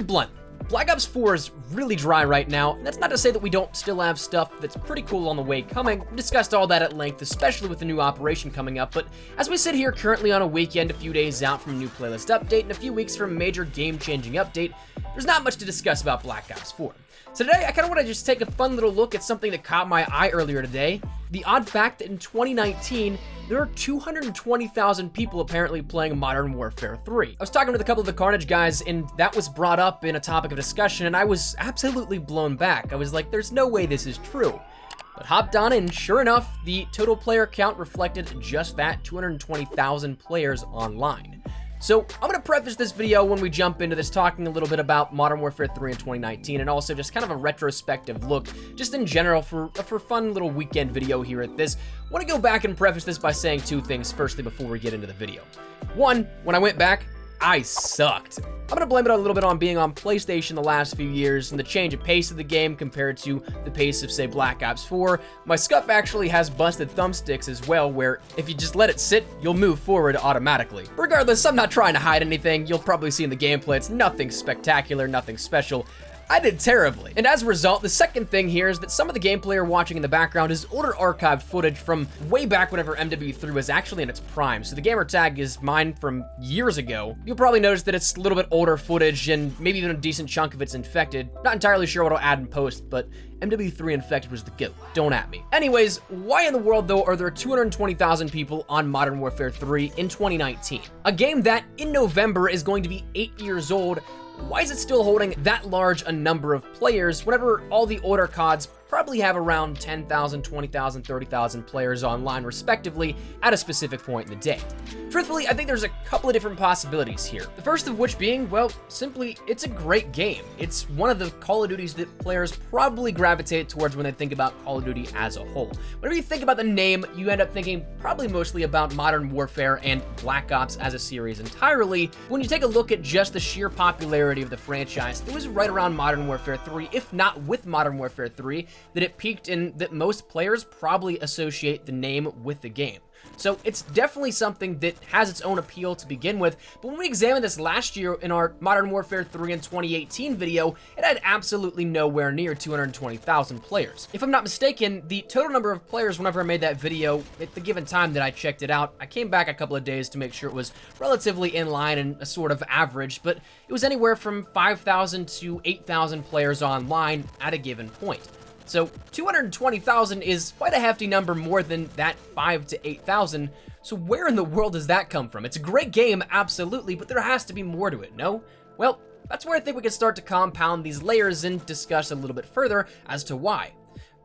blunt, Black Ops 4 is really dry right now, and that's not to say that we don't still have stuff that's pretty cool on the way coming. We discussed all that at length, especially with the new operation coming up, but as we sit here currently on a weekend, a few days out from a new playlist update, and a few weeks from a major game-changing update, there's not much to discuss about Black Ops 4. So today, I kind of want to just take a fun little look at something that caught my eye earlier today. The odd fact that in 2019, there are 220,000 people apparently playing Modern Warfare 3. I was talking with a couple of the Carnage guys, and that was brought up in a topic of discussion, and I was absolutely blown back. I was like, there's no way this is true. But hopped on, and sure enough, the total player count reflected just that, 220,000 players online. So I'm going to preface this video when we jump into this talking a little bit about Modern Warfare 3 in 2019 and also just kind of a retrospective look just in general for fun little weekend video here at this. I want to go back and preface this by saying two things firstly before we get into the video. One, when I went back, I sucked. I'm gonna blame it a little bit on being on PlayStation the last few years and the change of pace of the game compared to the pace of, say, Black Ops 4. My scuff actually has busted thumbsticks as well, where if you just let it sit, you'll move forward automatically. Regardless, I'm not trying to hide anything. You'll probably see in the gameplay, it's nothing spectacular, nothing special. I did terribly. And as a result, the second thing here is that some of the gameplay you're watching in the background is older archived footage from way back whenever MW3 was actually in its prime. So the gamer tag is mine from years ago. You'll probably notice that it's a little bit older footage and maybe even a decent chunk of it's infected. Not entirely sure what I'll add in post, but MW3 Infected was the GOAT. Don't at me. Anyways, why in the world though are there 220,000 people on Modern Warfare 3 in 2019? A game that in November is going to be 8 years old. Why is it still holding that large a number of players whenever all the older CODs probably have around 10,000, 20,000, 30,000 players online respectively at a specific point in the day? Truthfully, I think there's a couple of different possibilities here. The first of which being, well, simply, it's a great game. It's one of the Call of Duties that players probably gravitate towards when they think about Call of Duty as a whole. Whenever you think about the name, you end up thinking probably mostly about Modern Warfare and Black Ops as a series entirely. When you take a look at just the sheer popularity of the franchise, it was right around Modern Warfare 3, if not with Modern Warfare 3, that it peaked in that most players probably associate the name with the game. So it's definitely something that has its own appeal to begin with, but when we examined this last year in our Modern Warfare 3 in 2018 video, it had absolutely nowhere near 220,000 players. If I'm not mistaken, the total number of players whenever I made that video, at the given time that I checked it out, I came back a couple of days to make sure it was relatively in line and a sort of average, but it was anywhere from 5,000 to 8,000 players online at a given point. So 220,000 is quite a hefty number more than that 5 to 8,000. So where in the world does that come from? It's a great game, absolutely, but there has to be more to it, no? Well, that's where I think we can start to compound these layers and discuss a little bit further as to why.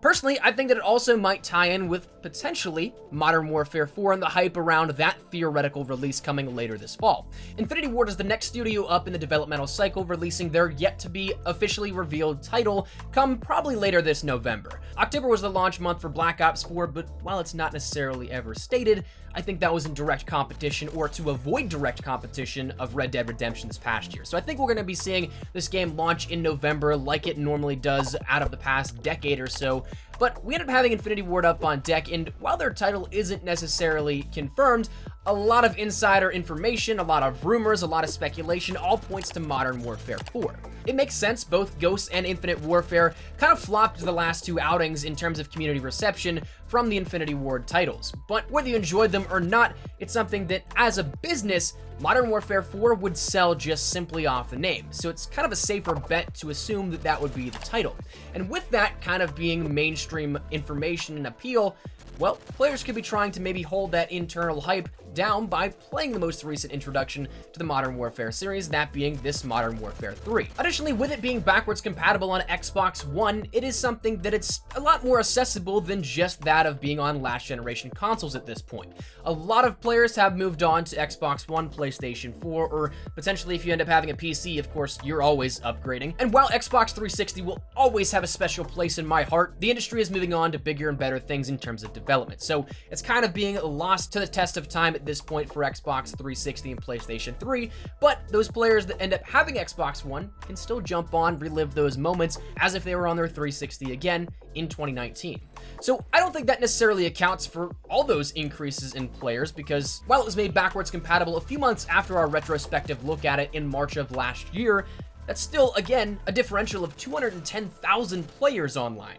Personally, I think that it also might tie in with potentially Modern Warfare 4 and the hype around that theoretical release coming later this fall. Infinity Ward is the next studio up in the developmental cycle, releasing their yet-to-be officially revealed title come probably later this November. October was the launch month for Black Ops 4, but while it's not necessarily ever stated, I think that was in direct competition or to avoid direct competition of Red Dead Redemption this past year. So I think we're going to be seeing this game launch in November like it normally does out of the past decade or so. But we ended up having Infinity Ward up on deck, and while their title isn't necessarily confirmed, a lot of insider information, a lot of rumors, a lot of speculation all points to Modern Warfare 4. It makes sense, both Ghosts and Infinite Warfare kind of flopped the last two outings in terms of community reception from the Infinity Ward titles. But whether you enjoyed them or not, it's something that, as a business, Modern Warfare 4 would sell just simply off the name. So it's kind of a safer bet to assume that that would be the title. And with that kind of being mainstream information and appeal, well, players could be trying to maybe hold that internal hype down by playing the most recent introduction to the Modern Warfare series, that being this Modern Warfare 3. Additionally, with it being backwards compatible on Xbox One, it is something that it's a lot more accessible than just that of being on last generation consoles at this point. A lot of players have moved on to Xbox One, PlayStation 4, or potentially if you end up having a PC, of course, you're always upgrading. And while Xbox 360 will always have a special place in my heart, the industry is moving on to bigger and better things in terms of development. So it's kind of being lost to the test of time at this point for Xbox 360 and PlayStation 3, but those players that end up having Xbox One can still jump on, relive those moments as if they were on their 360 again in 2019. So I don't think that necessarily accounts for all those increases in players, because while it was made backwards compatible a few months after our retrospective look at it in March of last year, That's still, again, a differential of 210,000 players online.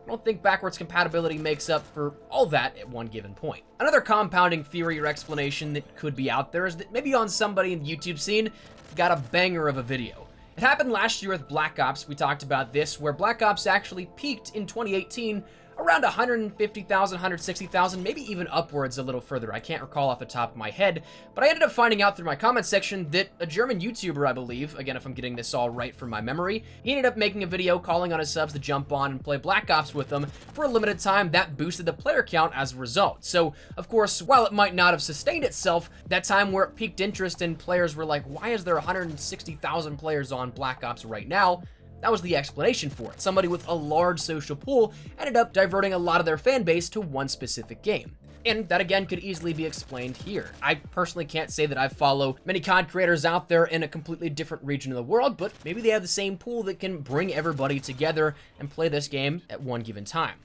I don't think backwards compatibility makes up for all that at one given point. Another compounding theory or explanation that could be out there is that maybe on somebody in the YouTube scene got a banger of a video. It happened last year with Black Ops. We talked about this, where Black Ops actually peaked in 2018 around 150,000, 160,000, maybe even upwards a little further. I can't recall off the top of my head, but I ended up finding out through my comment section that a German YouTuber, I believe, again, if I'm getting this all right from my memory, he ended up making a video calling on his subs to jump on and play Black Ops with them for a limited time. That boosted the player count as a result. So, of course, while it might not have sustained itself, that time where it piqued interest and players were like, why is there 160,000 players on Black Ops right now? That was the explanation for it. Somebody with a large social pool ended up diverting a lot of their fan base to one specific game. And that again could easily be explained here. I personally can't say that I follow many COD creators out there in a completely different region of the world, but maybe they have the same pool that can bring everybody together and play this game at one given time.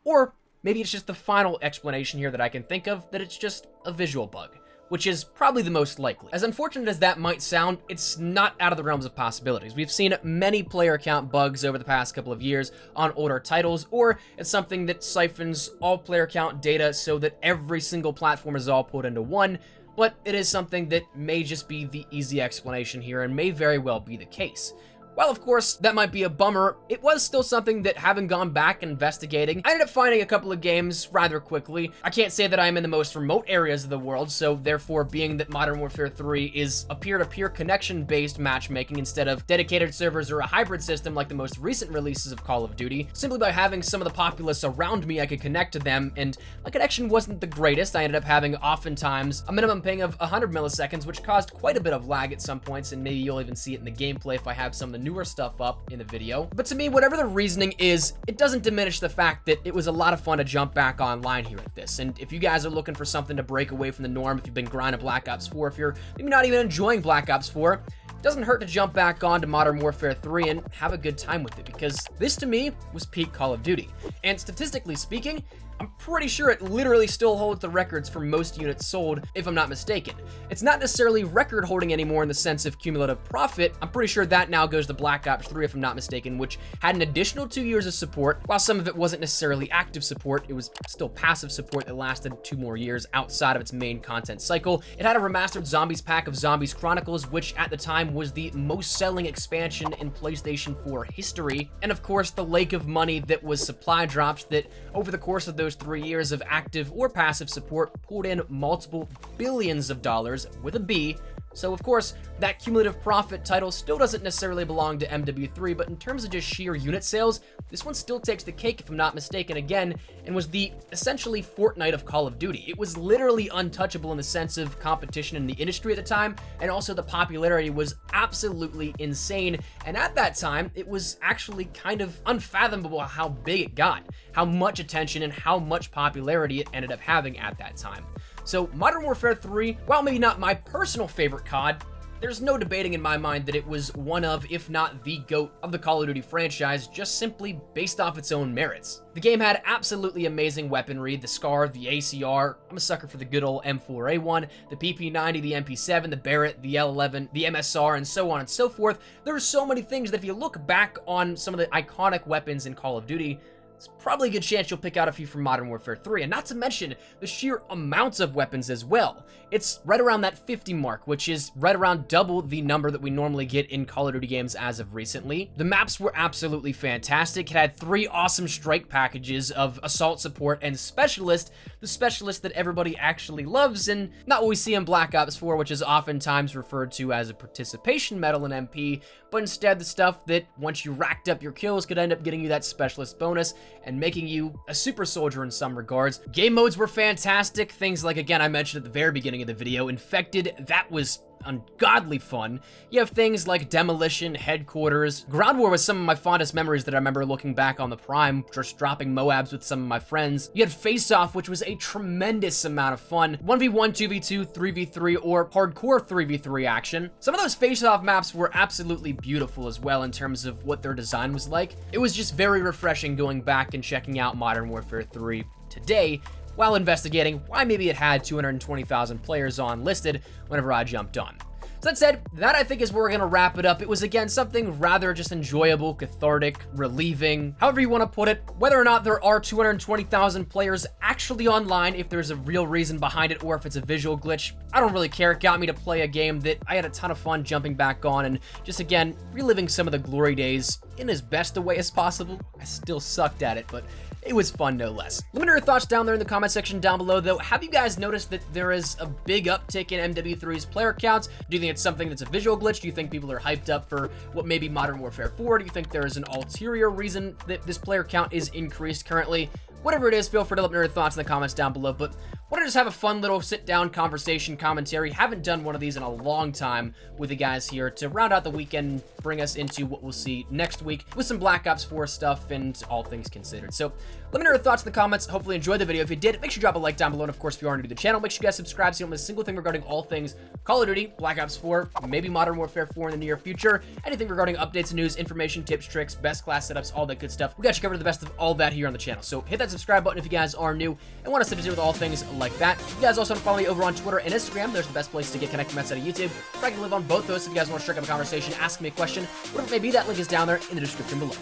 Or maybe it's just the final explanation here that I can think of, that it's just a visual bug, which is probably the most likely. As unfortunate as that might sound, it's not out of the realms of possibilities. We've seen many player count bugs over the past couple of years on older titles, or it's something that siphons all player count data so that every single platform is all put into one, but it is something that may just be the easy explanation here and may very well be the case. While of course that might be a bummer, it was still something that, having gone back and investigating, I ended up finding a couple of games rather quickly. I can't say that I'm in the most remote areas of the world, so therefore, being that Modern Warfare 3 is a peer-to-peer connection-based matchmaking instead of dedicated servers or a hybrid system like the most recent releases of Call of Duty, simply by having some of the populace around me, I could connect to them, and my connection wasn't the greatest. I ended up having oftentimes a minimum ping of 100 milliseconds, which caused quite a bit of lag at some points, and maybe you'll even see it in the gameplay if I have some of the newer stuff up in the video. But to me, whatever the reasoning is, it doesn't diminish the fact that it was a lot of fun to jump back online here at this. And if you guys are looking for something to break away from the norm, if you've been grinding Black Ops 4, if you're maybe not even enjoying Black Ops 4, it doesn't hurt to jump back onto Modern Warfare 3 and have a good time with it, because this to me was peak Call of Duty. And statistically speaking, I'm pretty sure it literally still holds the records for most units sold, if I'm not mistaken. It's not necessarily record holding anymore in the sense of cumulative profit. I'm pretty sure that now goes to Black Ops 3, if I'm not mistaken, which had an additional 2 years of support. While some of it wasn't necessarily active support, it was still passive support that lasted 2 more years outside of its main content cycle. It had a remastered Zombies pack of Zombies Chronicles, which at the time was the most selling expansion in PlayStation 4 history. And of course, the lake of money that was supply drops that over the course of those 3 years of active or passive support pulled in multiple billions of dollars with a B. So of course, that cumulative profit title still doesn't necessarily belong to MW3, but in terms of just sheer unit sales, this one still takes the cake, if I'm not mistaken again, and was the essentially Fortnite of Call of Duty. It was literally untouchable in the sense of competition in the industry at the time, and also the popularity was absolutely insane. And at that time, it was actually kind of unfathomable how big it got, how much attention and how much popularity it ended up having at that time. So Modern Warfare 3, while maybe not my personal favorite COD, there's no debating in my mind that it was one of, if not the GOAT of the Call of Duty franchise, just simply based off its own merits. The game had absolutely amazing weaponry, the SCAR, the ACR, I'm a sucker for the good old M4A1, the PP90, the MP7, the Barrett, the L11, the MSR, and so on and so forth. There are so many things that if you look back on some of the iconic weapons in Call of Duty, it's probably a good chance you'll pick out a few from Modern Warfare 3, and not to mention the sheer amounts of weapons as well. It's right around that 50 mark, which is right around double the number that we normally get in Call of Duty games as of recently. The maps were absolutely fantastic. It had 3 awesome strike packages of Assault Support and Specialist, the Specialist that everybody actually loves, and not what we see in Black Ops 4, which is oftentimes referred to as a participation medal in MP, but instead the stuff that, once you racked up your kills, could end up getting you that Specialist bonus and making you a super soldier in some regards. Game modes were fantastic. Things like, again, I mentioned at the very beginning of the video, Infected, that was ungodly fun. You have things like Demolition, Headquarters. Ground War was some of my fondest memories that I remember looking back on the Prime, just dropping Moabs with some of my friends. You had Face Off, which was a tremendous amount of fun. 1v1, 2v2, 3v3, or hardcore 3v3 action. Some of those Face Off maps were absolutely beautiful as well in terms of what their design was like. It was just very refreshing going back and checking out Modern Warfare 3 today, while investigating why maybe it had 220,000 players on listed whenever I jumped on. So that said, that I think is where we're gonna wrap it up. It was again something rather just enjoyable, cathartic, relieving, however you want to put it. Whether or not there are 220,000 players actually online, if there's a real reason behind it, or if it's a visual glitch, I don't really care. It got me to play a game that I had a ton of fun jumping back on and just again reliving some of the glory days in as best a way as possible. I still sucked at it, but it was fun no less. Let me know your thoughts down there in the comment section down below, though. Have you guys noticed that there is a big uptick in MW3's player counts? Do you think it's something that's a visual glitch? Do you think people are hyped up for what may be Modern Warfare 4? Do you think there is an ulterior reason that this player count is increased currently? Whatever it is, feel free to let me know your thoughts in the comments down below, but want to just have a fun little sit-down conversation commentary. Haven't done one of these in a long time with the guys here to round out the weekend and bring us into what we'll see next week with some Black Ops 4 stuff and all things considered. So let me know your thoughts in the comments. Hopefully enjoyed the video. If you did, make sure you drop a like down below, and of course, if you are new to the channel, make sure you guys subscribe so you don't miss a single thing regarding all things Call of Duty, Black Ops 4, maybe Modern Warfare 4 in the near future, anything regarding updates and news, information, tips, tricks, best class setups, all that good stuff. We got you covered the best of all that here on the channel. So hit that subscribe button if you guys are new and want to stay tuned with all things like that. If you guys also want to follow me over on Twitter and Instagram, there's the best place to get connected outside of YouTube. I can live on both those. If you guys want to strike up a conversation, ask me a question, whatever it may be, that link is down there in the description below.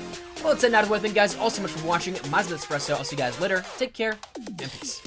Well, that's it now. Thank you guys all so much for watching. My name is Espresso. I'll see you guys later. Take care and peace.